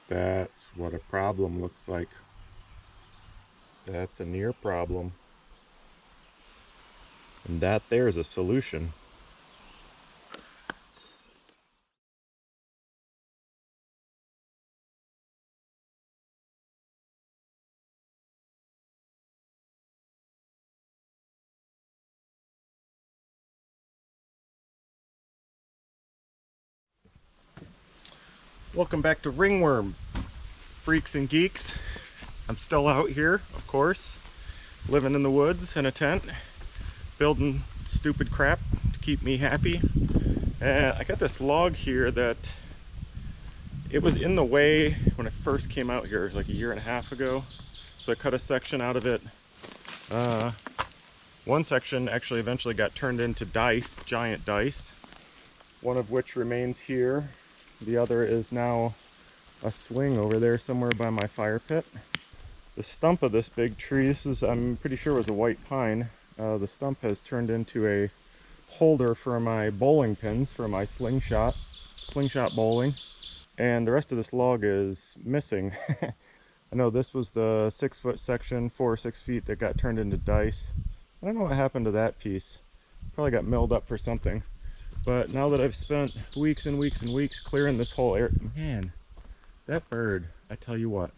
That's what a problem looks like. That's a near problem. And that there's a solution. Welcome back to Ringworm, freaks and geeks. I'm still out here, of course, living in the woods in a tent, building stupid crap to keep me happy. And I got this log here that it was in the way when I first came out here like a year and a half ago. So I cut a section out of it. One section actually eventually got turned into dice, giant dice, one of which remains here. The other is now a swing over there somewhere by my fire pit. The stump of this big tree, I'm pretty sure was a white pine. The stump has turned into a holder for my bowling pins for my slingshot bowling. And the rest of this log is missing. I know this was the 6-foot section, 4 or 6 feet, that got turned into dice. I don't know what happened to that piece. Probably got milled up for something. But now that I've spent weeks and weeks and weeks clearing this whole area, man, that bird, I tell you what.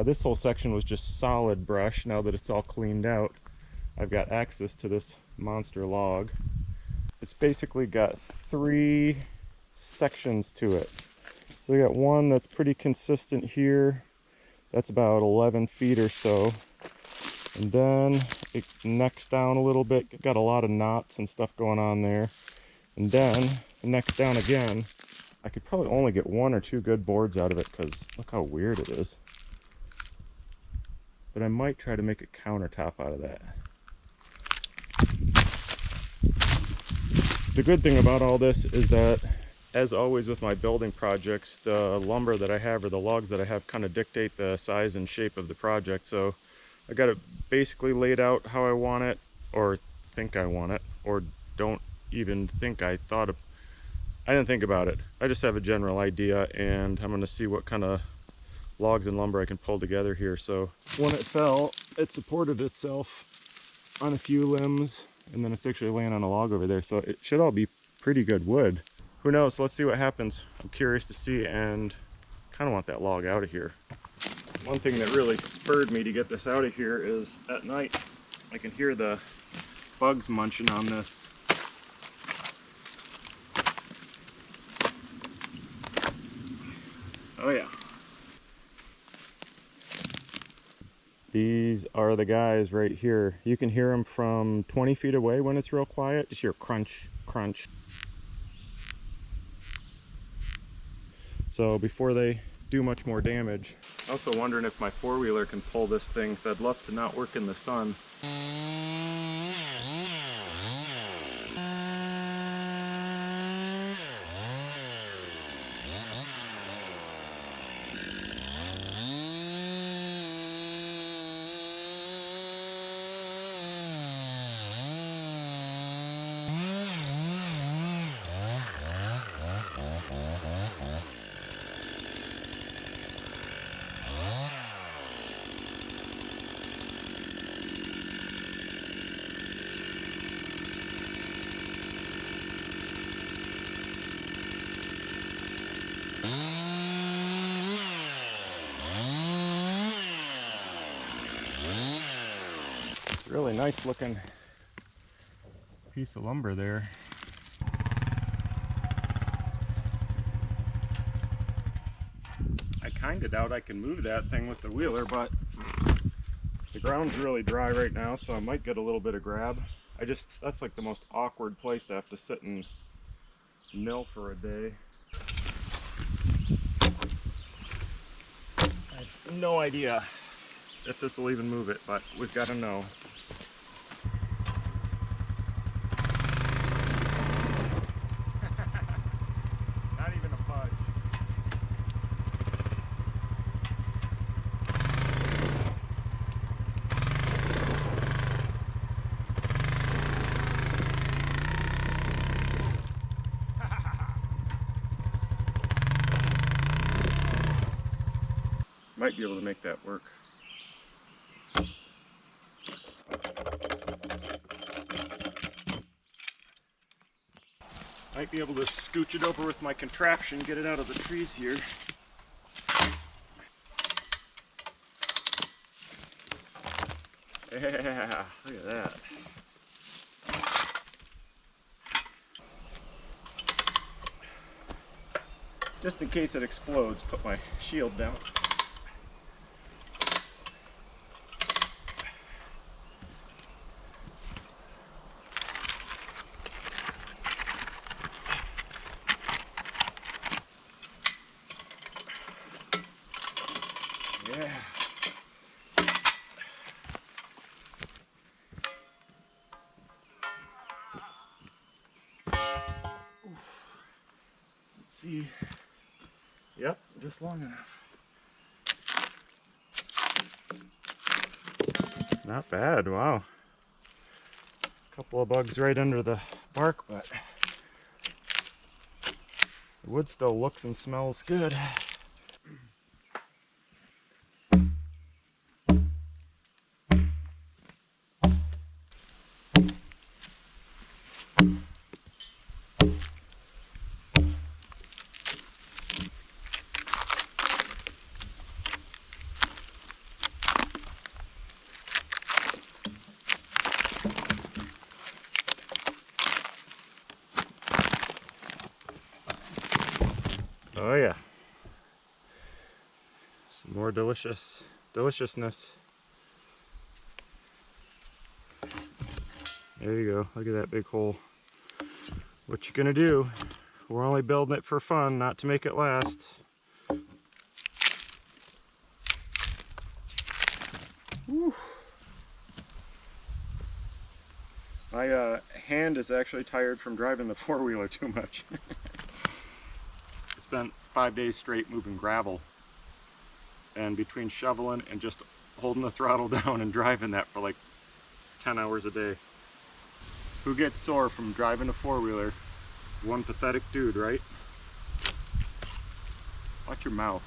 This whole section was just solid brush. Now that it's all cleaned out, I've got access to this monster log. It's basically got 3 sections to it. So we got one that's pretty consistent here. That's about 11 feet or so. And then it necks down a little bit. Got a lot of knots and stuff going on there. And then it necks down again. I could probably only get 1 or 2 good boards out of it because look how weird it is. But I might try to make a countertop out of that. The good thing about all this is that, as always with my building projects, the lumber that I have or the logs that I have kind of dictate the size and shape of the project. So I got it basically laid out how I want it, or think I want it, or don't even think I didn't think about it. I just have a general idea, and I'm going to see what kind of logs and lumber I can pull together here. So when it fell, it supported itself on a few limbs, and then it's actually laying on a log over there. So it should all be pretty good wood. Who knows? Let's see what happens. I'm curious to see, and kind of want that log out of here. One thing that really spurred me to get this out of here is at night I can hear the bugs munching on this. Oh yeah. These are the guys right here. You can hear them from 20 feet away when it's real quiet. Just hear crunch, crunch. So before they do much more damage. Also wondering if my four-wheeler can pull this thing, so I'd love to not work in the sun. Really nice looking piece of lumber there. I kind of doubt I can move that thing with the wheeler, but the ground's really dry right now, so I might get a little bit of grab. That's like the most awkward place to have to sit and mill for a day. I have no idea if this will even move it, but we've got to know. Not even a fudge. Might be able to make that work. Might be able to scooch it over with my contraption, get it out of the trees here. Yeah, look at that. Just in case it explodes, put my shield down. Yeah. Let's see. Yep, just long enough. Not bad, wow. A couple of bugs right under the bark, but the wood still looks and smells good. Oh yeah. Some more deliciousness. There you go. Look at that big hole. What you gonna do? We're only building it for fun, not to make it last. Whew. My hand is actually tired from driving the four-wheeler too much. I spent 5 days straight moving gravel, and between shoveling and just holding the throttle down and driving that for like 10 hours a day. Who gets sore from driving a four-wheeler? One pathetic dude, right? Watch your mouth.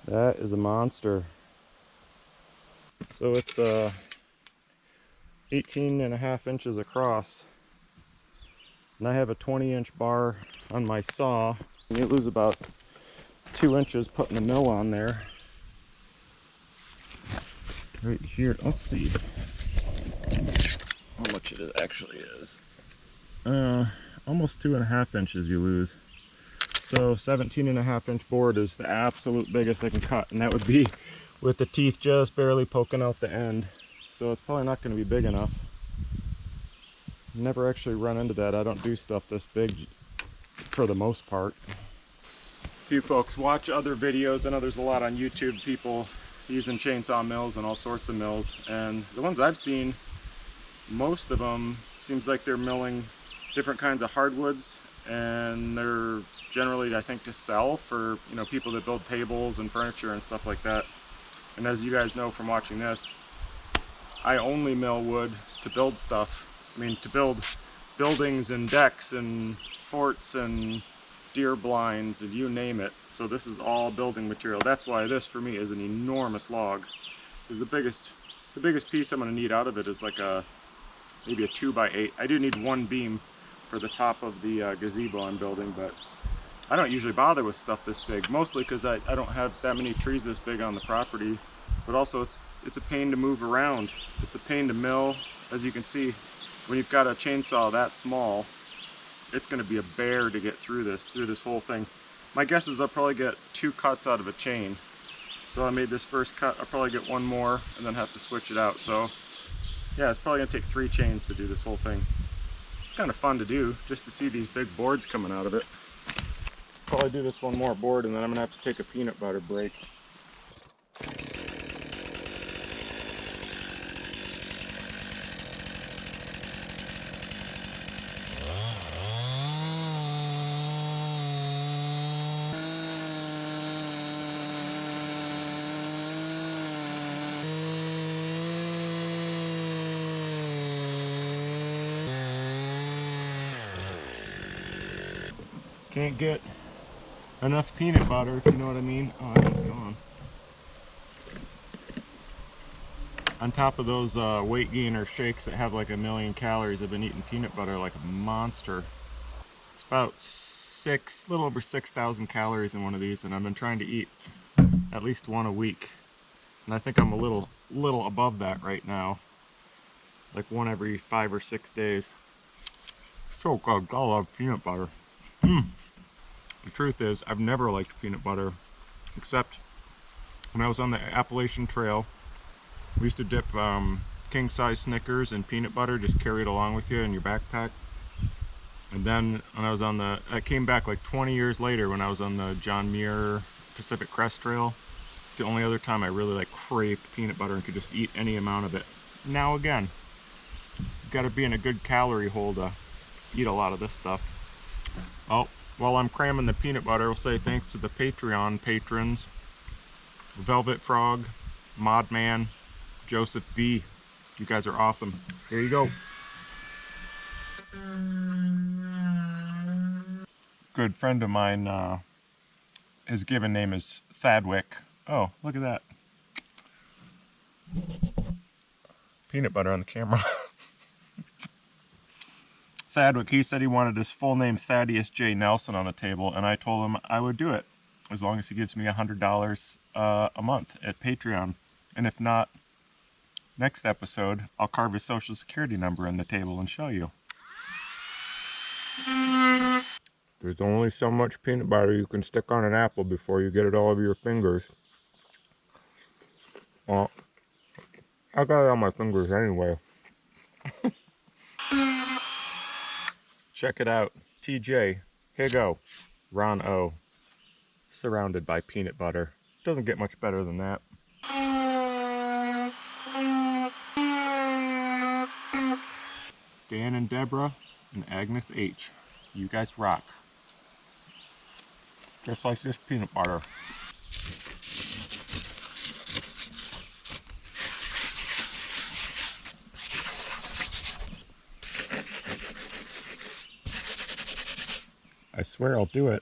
That is a monster. So it's 18.5 inches across, and I have a 20-inch bar on my saw. And you lose about 2 inches putting the mill on there. Right here, let's see how much it actually is. Almost 2.5 inches you lose. So 17.5 inch board is the absolute biggest I can cut, and that would be with the teeth just barely poking out the end. So it's probably not going to be big enough. Never actually run into that. I don't do stuff this big for the most part. If you folks watch other videos, I know there's a lot on YouTube, people using chainsaw mills and all sorts of mills, and the ones I've seen, most of them seems like they're milling different kinds of hardwoods, and they're generally, I think, to sell for, you know, people that build tables and furniture and stuff like that. And as you guys know from watching this, I only mill wood to build stuff. I mean, to build buildings and decks and forts and deer blinds and you name it. So this is all building material. That's why this for me is an enormous log. Because the biggest piece I'm going to need out of it is like maybe a 2x8. I do need one beam for the top of the gazebo I'm building, but I don't usually bother with stuff this big, mostly because I don't have that many trees this big on the property, but also it's a pain to move around. It's a pain to mill. As you can see, when you've got a chainsaw that small, it's going to be a bear to get through this whole thing. My guess is I'll probably get 2 cuts out of a chain. So I made this first cut, I'll probably get 1 more and then have to switch it out. So yeah, it's probably going to take 3 chains to do this whole thing. It's kind of fun to do, just to see these big boards coming out of it. Probably do this 1 more board and then I'm going to have to take a peanut butter break. Can't get enough peanut butter, if you know what I mean. Oh, that one's gone. On top of those weight gainer shakes that have like 1,000,000 calories, I've been eating peanut butter like a monster. It's about a little over 6,000 calories in one of these, and I've been trying to eat at least 1 a week. And I think I'm a little above that right now. Like 1 every 5 or 6 days. So good, I love peanut butter. The truth is, I've never liked peanut butter, except when I was on the Appalachian Trail. We used to dip king-size Snickers in peanut butter, just carry it along with you in your backpack. And then when I came back like 20 years later when I was on the John Muir Pacific Crest Trail. It's the only other time I really like craved peanut butter and could just eat any amount of it. Now again, you've got to be in a good calorie hole to eat a lot of this stuff. Oh, while I'm cramming the peanut butter, I'll say thanks to the Patreon patrons: Velvet Frog, Modman, Joseph B. You guys are awesome. Here you go. Good friend of mine, his given name is Thadwick. Oh, look at that. Peanut butter on the camera. Thadwick, he said he wanted his full name Thaddeus J. Nelson on the table, and I told him I would do it as long as he gives me $100 a month at Patreon. And if not, next episode, I'll carve his social security number on the table and show you. There's only so much peanut butter you can stick on an apple before you get it all over your fingers. Well, I got it on my fingers anyway. Check it out. TJ, Higo, Ron O. Surrounded by peanut butter. Doesn't get much better than that. Dan and Deborah and Agnes H. You guys rock. Just like this peanut butter. I swear I'll do it.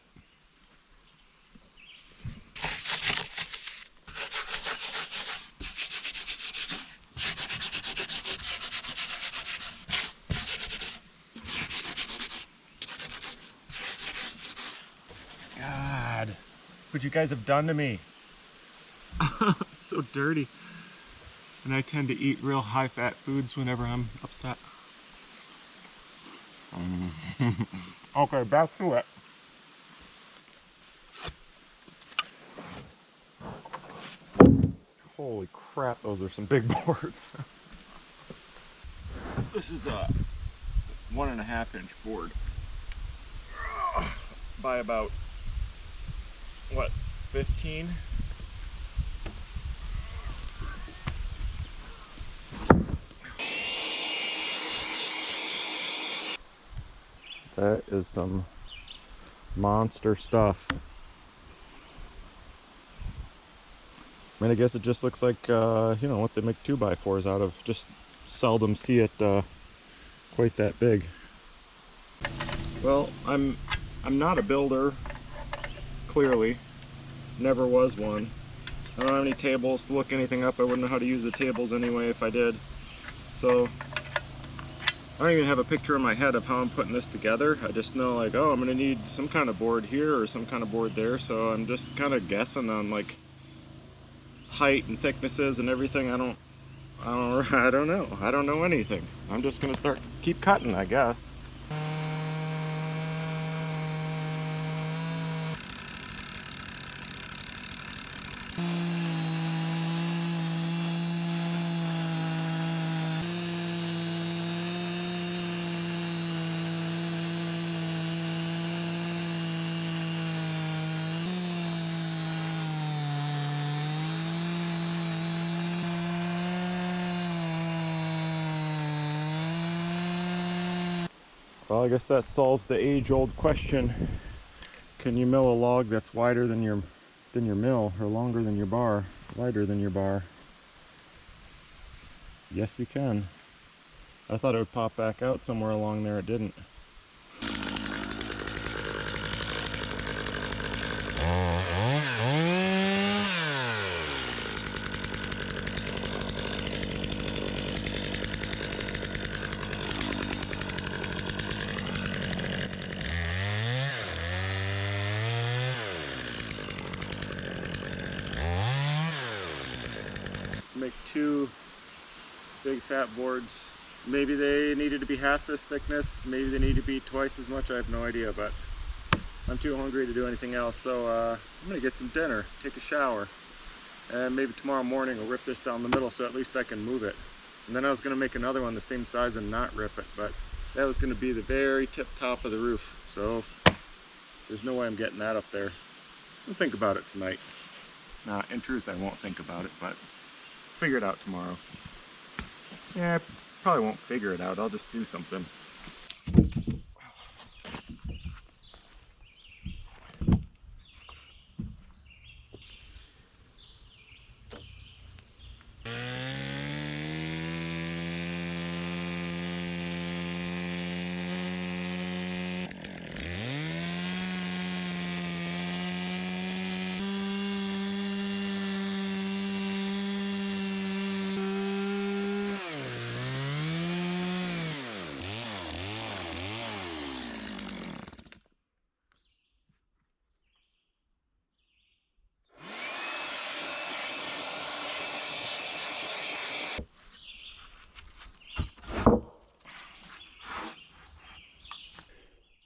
God, what you guys have done to me. So dirty. And I tend to eat real high-fat foods whenever I'm upset. Okay, back to it. Holy crap, those are some big boards. This is a 1.5 inch board by about what, 15? That is some monster stuff. I mean, I guess it just looks like, you know, what they make 2x4s out of. Just seldom see it quite that big. Well, I'm not a builder, clearly. Never was one. I don't have any tables to look anything up. I wouldn't know how to use the tables anyway if I did. So I don't even have a picture in my head of how I'm putting this together. I just know, like, oh, I'm gonna need some kind of board here or some kind of board there. So I'm just kind of guessing on like height and thicknesses and everything. I don't know. I don't know anything. I'm just gonna keep cutting, I guess. Well, I guess that solves the age-old question. Can you mill a log that's wider than your mill, or longer than your bar, wider than your bar? Yes, you can. I thought it would pop back out somewhere along there. It didn't. Make two big fat boards. Maybe they needed to be half this thickness, maybe they need to be twice as much, I have no idea, but I'm too hungry to do anything else, so I'm gonna get some dinner, take a shower, and maybe tomorrow morning I'll rip this down the middle so at least I can move it. And then I was gonna make another one the same size and not rip it, but that was gonna be the very tip top of the roof, so there's no way I'm getting that up there. I'll think about it tonight. Nah, in truth I won't think about it, but figure it out tomorrow. Yeah, I probably won't figure it out. I'll just do something.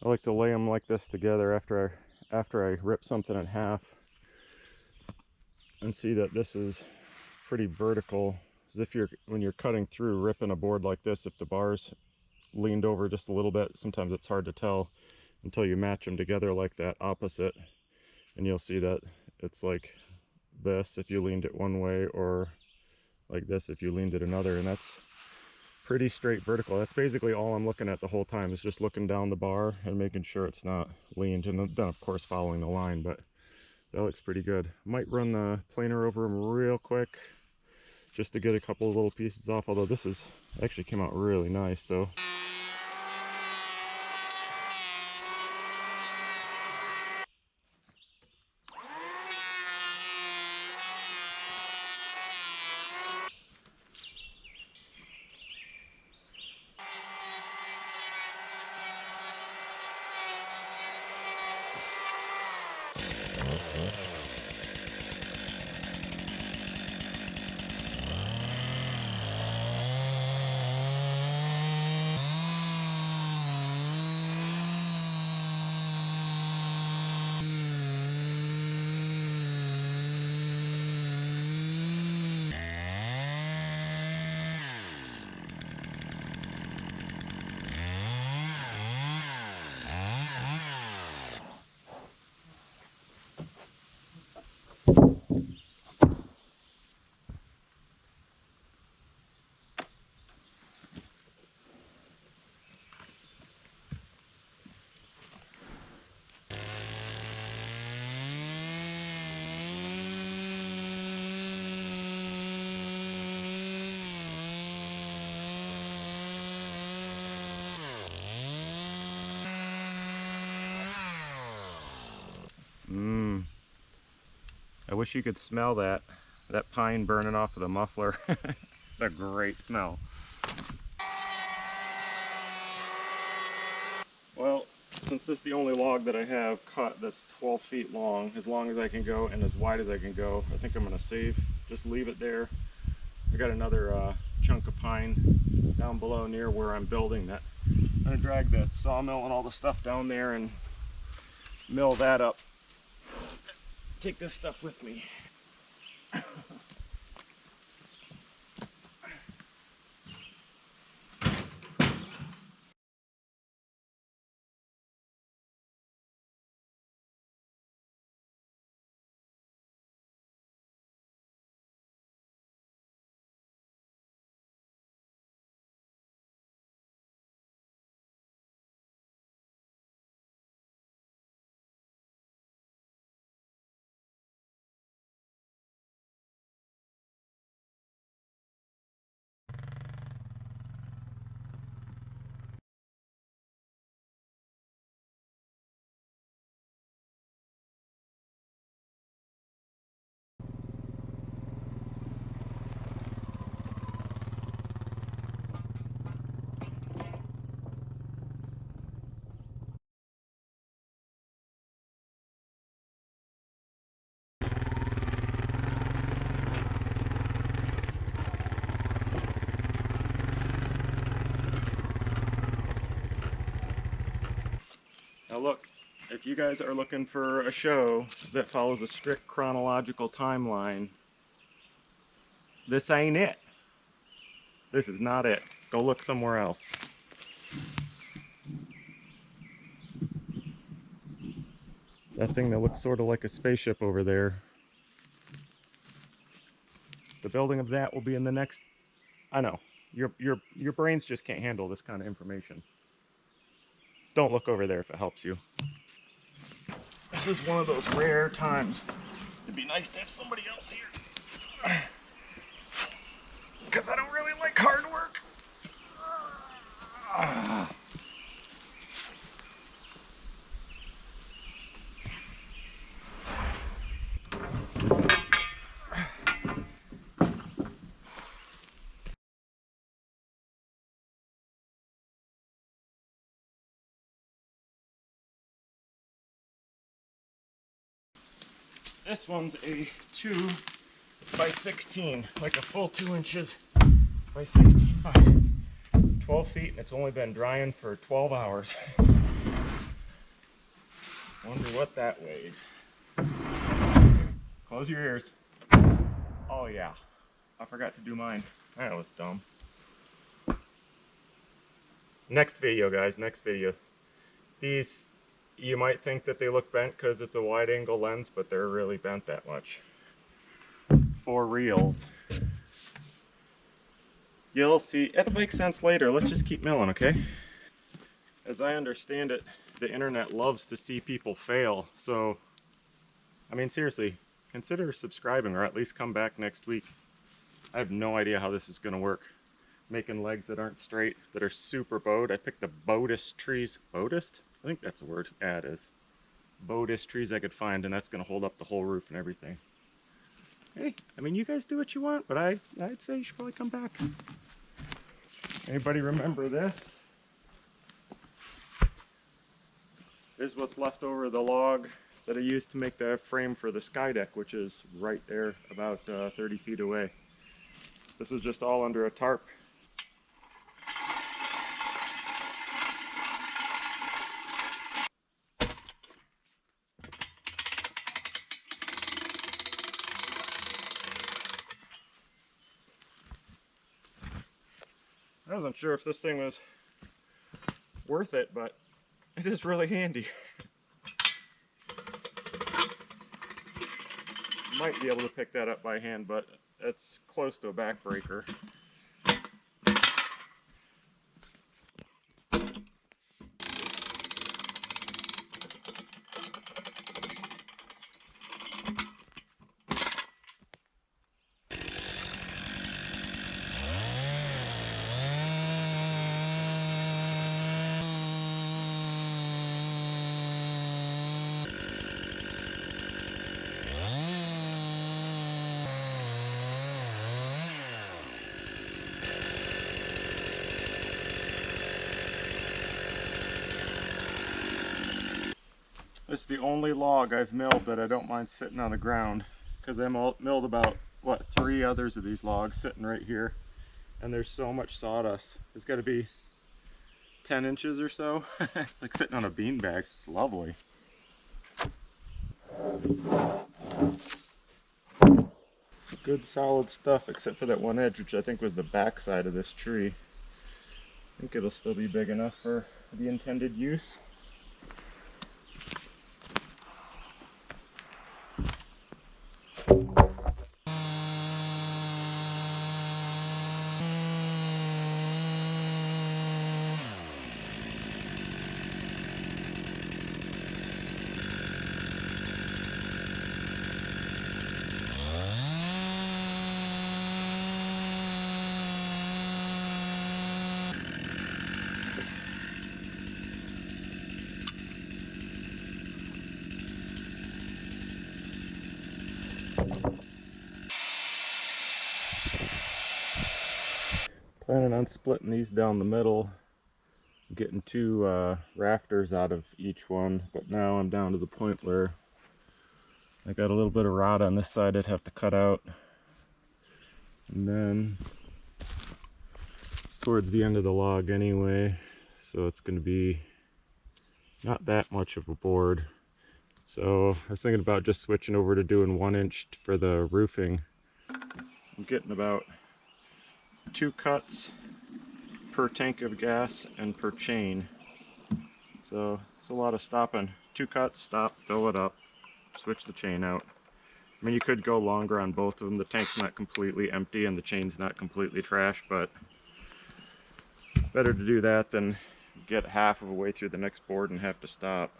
I like to lay them like this together after I rip something in half and see that this is pretty vertical. As if when you're cutting through, ripping a board like this, if the bar's leaned over just a little bit, sometimes it's hard to tell until you match them together like that opposite, and you'll see that it's like this if you leaned it one way, or like this if you leaned it another, and that's pretty straight vertical. That's basically all I'm looking at the whole time, is just looking down the bar and making sure it's not leaned, and then of course following the line. But that looks pretty good. Might run the planer over them real quick just to get a couple of little pieces off, although this is actually came out really nice. So I wish you could smell that pine burning off of the muffler. It's a great smell. Well, since this is the only log that I have cut that's 12 feet long as I can go and as wide as I can go, I think I'm going to just leave it there. I got another chunk of pine down below near where I'm building that. I'm going to drag that sawmill and all the stuff down there and mill that up. Take this stuff with me. Now look, if you guys are looking for a show that follows a strict chronological timeline, this ain't it. This is not it. Go look somewhere else. That thing that looks sort of like a spaceship over there. The building of that will be in the next... I know. Your brains just can't handle this kind of information. Don't look over there if it helps you. This is one of those rare times. It'd be nice to have somebody else here. Because I don't really like hard work. This one's a 2 by 16, like a full 2 inches by 16 by 12 feet, and it's only been drying for 12 hours. Wonder what that weighs. Close your ears. Oh yeah, I forgot to do mine. That was dumb. Next video, guys, next video. These, you might think that they look bent because it's a wide angle lens, but they're really bent that much. For reals. You'll see, it'll make sense later. Let's just keep milling, okay? As I understand it, the internet loves to see people fail. So, I mean, seriously, consider subscribing or at least come back next week. I have no idea how this is going to work. Making legs that aren't straight, that are super bowed. I picked the bowedest trees. Bowedest? I think that's a word. Yeah, it is. Bowedest trees I could find, and that's going to hold up the whole roof and everything. Hey, I mean, you guys do what you want, but I'd say you should probably come back. Anybody remember this? This is what's left over the log that I used to make the frame for the sky deck, which is right there, about 30 feet away. This is just all under a tarp. I wasn't sure if this thing was worth it, but it is really handy. Might be able to pick that up by hand, but it's close to a backbreaker. It's the only log I've milled that I don't mind sitting on the ground, because I milled about, what, 3 others of these logs sitting right here, and there's so much sawdust. It's got to be 10 inches or so. It's like sitting on a beanbag. It's lovely. Good solid stuff, except for that one edge, which I think was the back side of this tree. I think it'll still be big enough for the intended use. Planning on splitting these down the middle, getting 2 rafters out of each one, but now I'm down to the point where I got a little bit of rod on this side I'd have to cut out, and then it's towards the end of the log anyway, so it's going to be not that much of a board. So I was thinking about just switching over to doing 1-inch for the roofing. I'm getting about 2 cuts per tank of gas and per chain. So it's a lot of stopping. 2 cuts, stop, fill it up, switch the chain out. I mean, you could go longer on both of them. The tank's not completely empty and the chain's not completely trash, but better to do that than get half of a way through the next board and have to stop.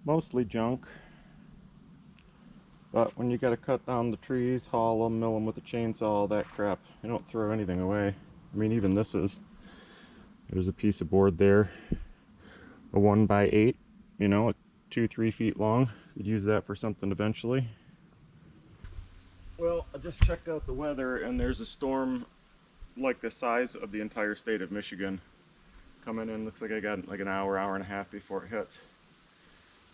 Mostly junk, but when you gotta cut down the trees, haul them, mill them with a chainsaw, all that crap, you don't throw anything away. I mean, even there's a piece of board there, a 1x8, you know, 2-3 feet long. You'd use that for something eventually. Well, I just checked out the weather, and there's a storm like the size of the entire state of Michigan coming in. Looks like I got like an hour, hour and a half before it hits.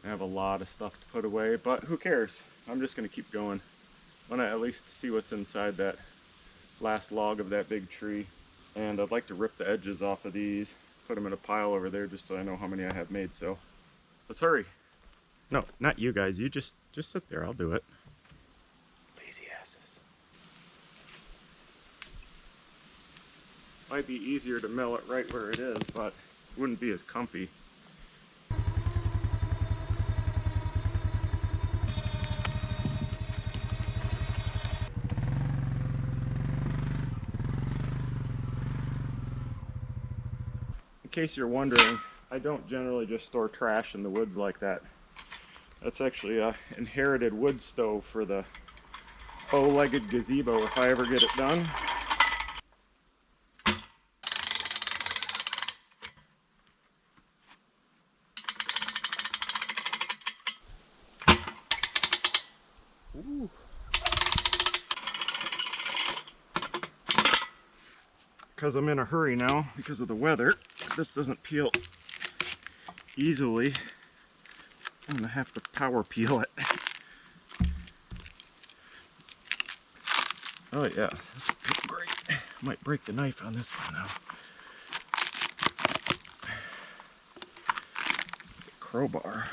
I have a lot of stuff to put away, but who cares? I'm just going to keep going. I want to at least see what's inside that last log of that big tree. And I'd like to rip the edges off of these, put them in a pile over there just so I know how many I have made. So let's hurry. No, not you guys. You just sit there. I'll do it. Lazy asses. Might be easier to mill it right where it is, but it wouldn't be as comfy. In case you're wondering, I don't generally just store trash in the woods like that. That's actually a inherited wood stove for the bow-legged gazebo if I ever get it done. Ooh. Because I'm in a hurry now because of the weather, this doesn't peel easily. I'm gonna have to power peel it. Oh yeah, this will feel great. I might break the knife on this one now. Crowbar.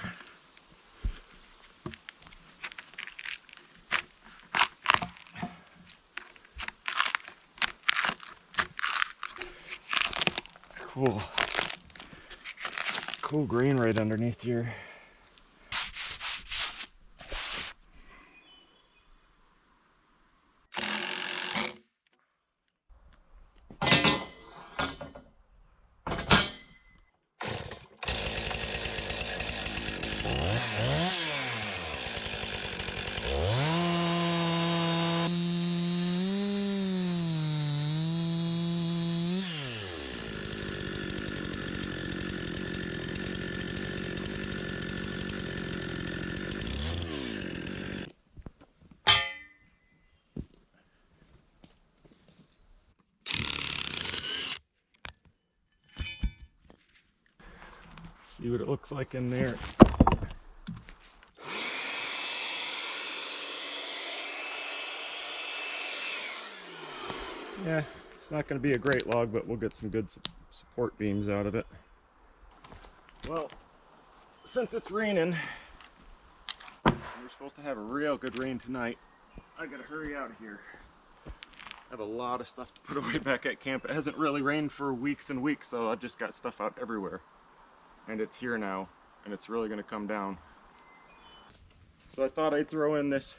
cool. Cool grain right underneath here. See what it looks like in there. Yeah, it's not going to be a great log, but we'll get some good support beams out of it. Well, since it's raining, we're supposed to have a real good rain tonight. I gotta hurry out of here. I have a lot of stuff to put away back at camp. It hasn't really rained for weeks and weeks, so I've just got stuff out everywhere. And it's here now, and it's really gonna come down. So I thought I'd throw in this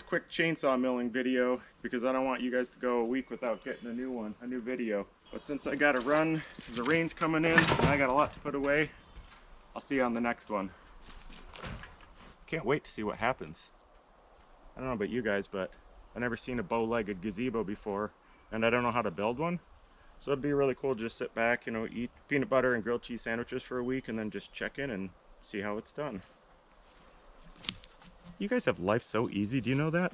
quick chainsaw milling video because I don't want you guys to go a week without getting a new video. But since I gotta run, because the rain's coming in and I got a lot to put away, I'll see you on the next one. Can't wait to see what happens. I don't know about you guys, but I've never seen a bow-legged gazebo before, and I don't know how to build one. So it'd be really cool to just sit back, you know, eat peanut butter and grilled cheese sandwiches for a week and then just check in and see how it's done. You guys have life so easy, do you know that?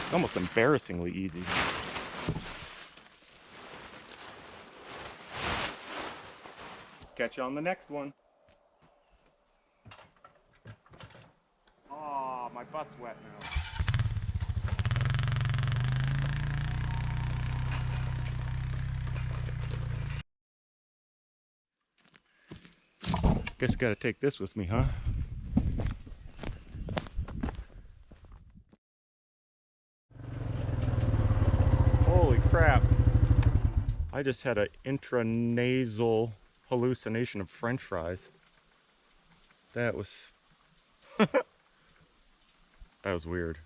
It's almost embarrassingly easy. Catch you on the next one. Aw, my butt's wet now. Guess gotta take this with me, huh? Holy crap. I just had an intranasal hallucination of French fries. That was... that was weird.